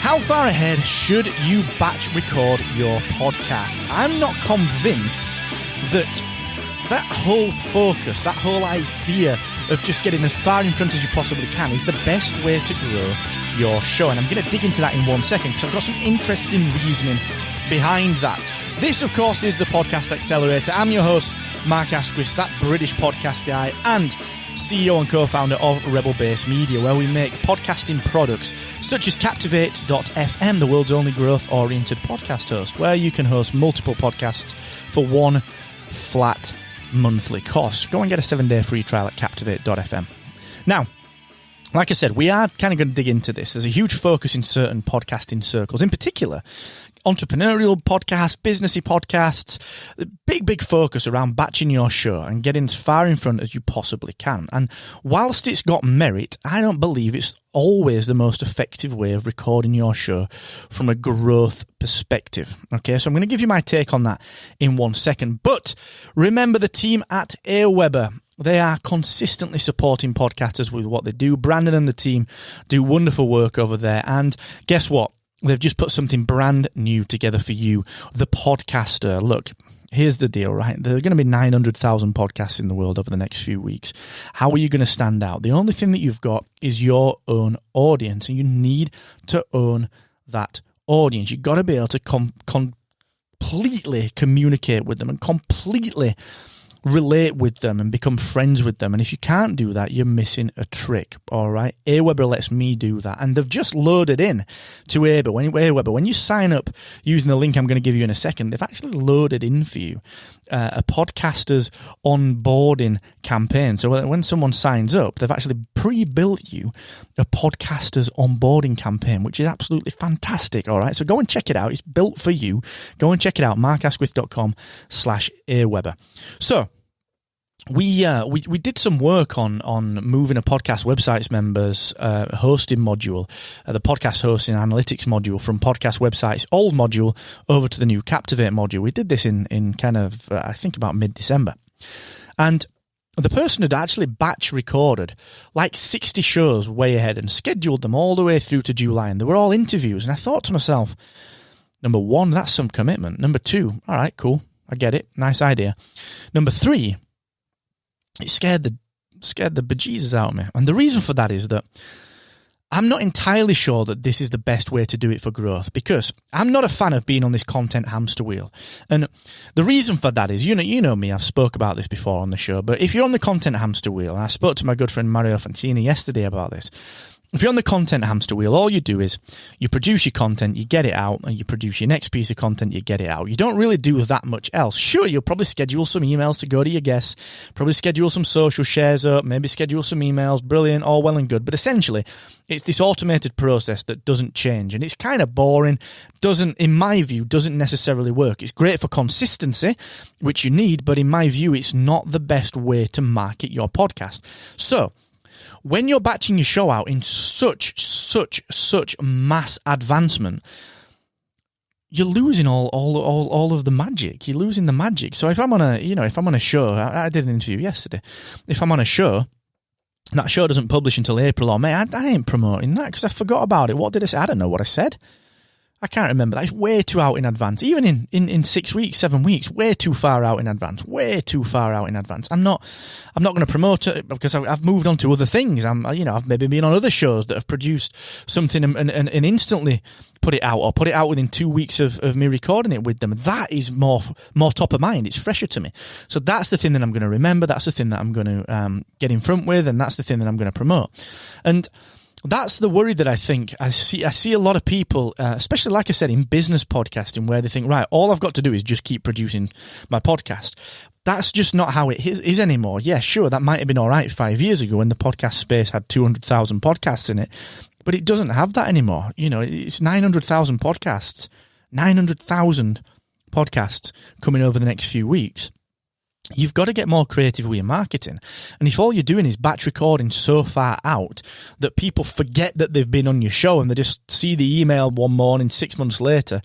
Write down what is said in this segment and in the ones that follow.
How far ahead should you batch record your podcast? I'm not convinced that whole focus, that whole idea of just getting as far in front as you possibly can is the best way to grow your show. And I'm going to dig into that in 1 second because I've got some interesting reasoning behind that. This, of course, is the Podcast Accelerator. I'm your host, Mark Asquith, that British podcast guy and CEO and co-founder of Rebel Base Media, where we make podcasting products such as Captivate.fm, the world's only growth-oriented podcast host, where you can host multiple podcasts for one flat monthly cost. Go and get a 7-day free trial at Captivate.fm. Now, like I said, we are kind of going to dig into this. There's a huge focus in certain podcasting circles, in particular entrepreneurial podcasts, businessy podcasts, big focus around batching your show and getting as far in front as you possibly can. And whilst it's got merit, I don't believe it's always the most effective way of recording your show from a growth perspective. Okay, so I'm going to give you my take on that in 1 second. But remember the team at AWeber. They are consistently supporting podcasters with what they do. Brandon and the team do wonderful work over there. And guess what? They've just put something brand new together for you, the podcaster. Look, here's the deal, right? There are going to be 900,000 podcasts in the world over the next few weeks. How are you going to stand out? The only thing that you've got is your own audience, and you need to own that audience. You've got to be able to completely communicate with them and completely relate with them and become friends with them. And if you can't do that, you're missing a trick, all right? AWeber lets me do that. And they've just loaded in to AWeber. When you sign up using the link I'm going to give you in a second, they've actually loaded in for you a podcaster's onboarding campaign. So when someone signs up, they've actually pre-built you a podcaster's onboarding campaign, which is absolutely fantastic, all right? So go and check it out. It's built for you. Go and check it out, markasquith.com/AWeber. So, we did some work on moving a podcast websites members hosting module, the podcast hosting analytics module from podcast websites old module over to the new Captivate module. We did this in kind of I think about mid-December, and the person had actually batch recorded like 60 shows way ahead and scheduled them all the way through to July, and they were all interviews. And I thought to myself, number one, that's some commitment. Number two, all right, cool, I get it, nice idea. Number three, it scared the bejesus out of me. And the reason for that is that I'm not entirely sure that this is the best way to do it for growth, because I'm not a fan of being on this content hamster wheel. And the reason for that is, you know me, I've spoke about this before on the show, but if you're on the content hamster wheel, and I spoke to my good friend Mario Fantini yesterday about this, if you're on the content hamster wheel, all you do is you produce your content, you get it out, and you produce your next piece of content, you get it out. You don't really do that much else. Sure, you'll probably schedule some emails to go to your guests, probably schedule some social shares up, maybe schedule some emails, brilliant, all well and good. But essentially, it's this automated process that doesn't change, and it's kind of boring, in my view, doesn't necessarily work. It's great for consistency, which you need, but in my view, it's not the best way to market your podcast. So, when you're batching your show out in such mass advancement, you're losing all of the magic. You're losing the magic. So if I'm on a show, I did an interview yesterday. If I'm on a show, that show doesn't publish until April or May, I ain't promoting that because I forgot about it. What did I say? I don't know what I said. I can't remember. That's way too out in advance. Even in 6 weeks, 7 weeks, way too far out in advance. Way too far out in advance. I'm not going to promote it because I've moved on to other things. I've maybe been on other shows that have produced something and instantly put it out, or put it out within 2 weeks of me recording it with them. That is more top of mind. It's fresher to me. So that's the thing that I'm going to remember. That's the thing that I'm going to get in front with, and that's the thing that I'm going to promote. And that's the worry that I think I see a lot of people, especially like I said, in business podcasting, where they think, right, all I've got to do is just keep producing my podcast. That's just not how it is anymore. Yeah, sure, that might have been all right 5 years ago when the podcast space had 200,000 podcasts in it, but it doesn't have that anymore. It's 900,000 podcasts. 900,000 podcasts coming over the next few weeks. You've got to get more creative with your marketing. And if all you're doing is batch recording so far out that people forget that they've been on your show and they just see the email one morning 6 months later,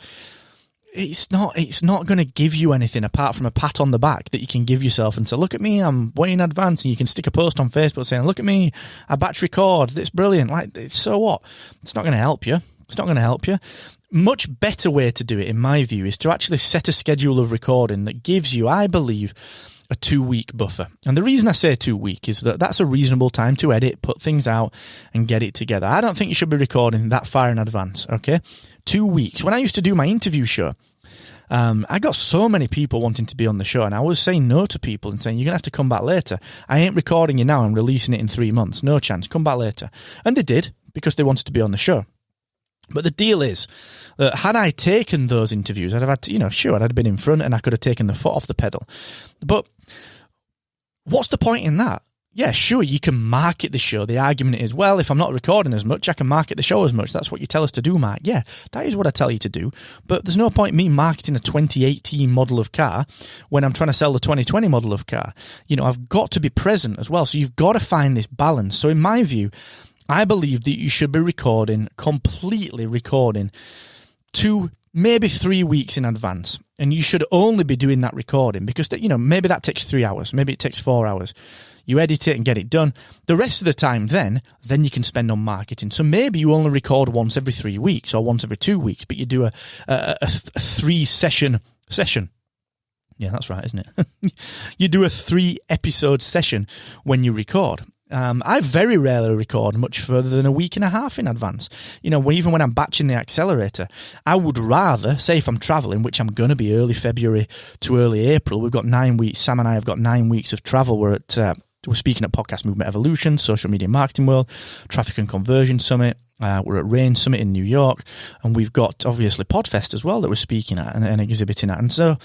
it's not going to give you anything apart from a pat on the back that you can give yourself and say, look at me, I'm way in advance. And you can stick a post on Facebook saying, look at me, I batch record, it's brilliant. So what? It's not going to help you. It's not going to help you. Much better way to do it, in my view, is to actually set a schedule of recording that gives you, I believe, a 2-week buffer. And the reason I say 2 week is that that's a reasonable time to edit, put things out, and get it together. I don't think you should be recording that far in advance, okay? 2 weeks. When I used to do my interview show, I got so many people wanting to be on the show, and I was saying no to people and saying, you're going to have to come back later. I ain't recording you now. I'm releasing it in 3 months. No chance. Come back later. And they did, because they wanted to be on the show. But the deal is that had I taken those interviews, I'd have had to, sure, I'd have been in front and I could have taken the foot off the pedal. But what's the point in that? Yeah, sure, you can market the show. The argument is, well, if I'm not recording as much, I can market the show as much. That's what you tell us to do, Mark. Yeah, that is what I tell you to do. But there's no point in me marketing a 2018 model of car when I'm trying to sell the 2020 model of car. I've got to be present as well. So you've got to find this balance. So in my view, I believe that you should be completely recording 2, maybe 3 weeks in advance. And you should only be doing that recording because, maybe that takes 3 hours. Maybe it takes 4 hours. You edit it and get it done. The rest of the time then you can spend on marketing. So maybe you only record once every 3 weeks or once every 2 weeks, but you do a 3-session session. Yeah, that's right, isn't it? You do a 3-episode session when you record. I very rarely record much further than a week and a half in advance. Even when I'm batching the accelerator, I would rather, say if I'm traveling, which I'm going to be early February to early April, we've got 9 weeks, Sam and I have got 9 weeks of travel. We're speaking at Podcast Movement Evolution, Social Media Marketing World, Traffic and Conversion Summit. We're at Rain Summit in New York, and we've got obviously Podfest as well that we're speaking at and exhibiting at. And so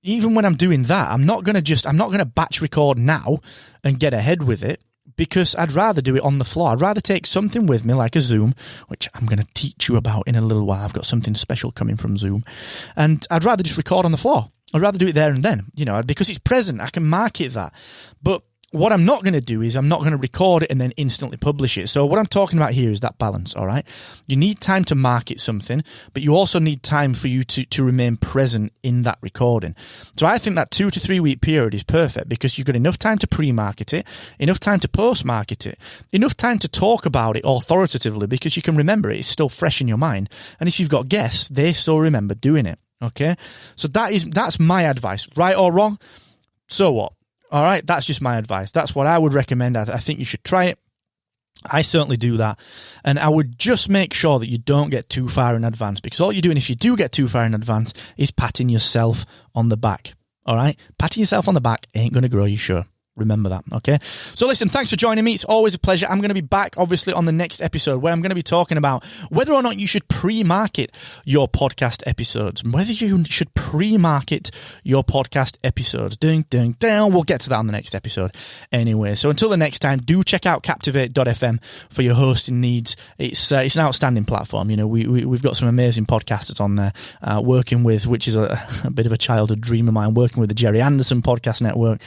even when I'm doing that, I'm not going to batch record now and get ahead with it, because I'd rather do it on the fly. I'd rather take something with me like a Zoom, which I'm going to teach you about in a little while. I've got something special coming from Zoom. And I'd rather just record on the floor. I'd rather do it there and then, because it's present. I can market that. But what I'm not going to do is I'm not going to record it and then instantly publish it. So what I'm talking about here is that balance, all right? You need time to market something, but you also need time for you to remain present in that recording. So I think that 2 to 3 week period is perfect because you've got enough time to pre-market it, enough time to post-market it, enough time to talk about it authoritatively because you can remember it. It's still fresh in your mind. And if you've got guests, they still remember doing it, okay? So that's my advice. Right or wrong? So what? All right, that's just my advice. That's what I would recommend. I think you should try it. I certainly do that. And I would just make sure that you don't get too far in advance, because all you're doing if you do get too far in advance is patting yourself on the back. All right? Patting yourself on the back ain't going to grow you, sure. Remember that, okay? So listen, thanks for joining me. It's always a pleasure. I'm going to be back, obviously, on the next episode where I'm going to be talking about whether or not you should pre-market your podcast episodes. Whether you should pre-market your podcast episodes. We'll get to that on the next episode anyway. So until the next time, do check out Captivate.fm for your hosting needs. It's an outstanding platform. We've got some amazing podcasters on there working with, which is a bit of a childhood dream of mine, working with the Jerry Anderson Podcast Network,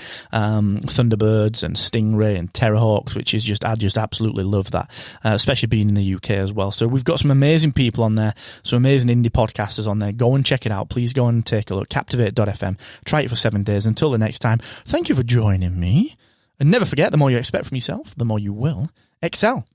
Thunderbirds and Stingray and Terrahawks, which is I just absolutely love that, especially being in the UK as well. So we've got some amazing people on there, some amazing indie podcasters on there. Go and check it out. Please go and take a look. Captivate.fm. Try it for 7 days. Until the next time, thank you for joining me. And never forget, the more you expect from yourself, the more you will excel.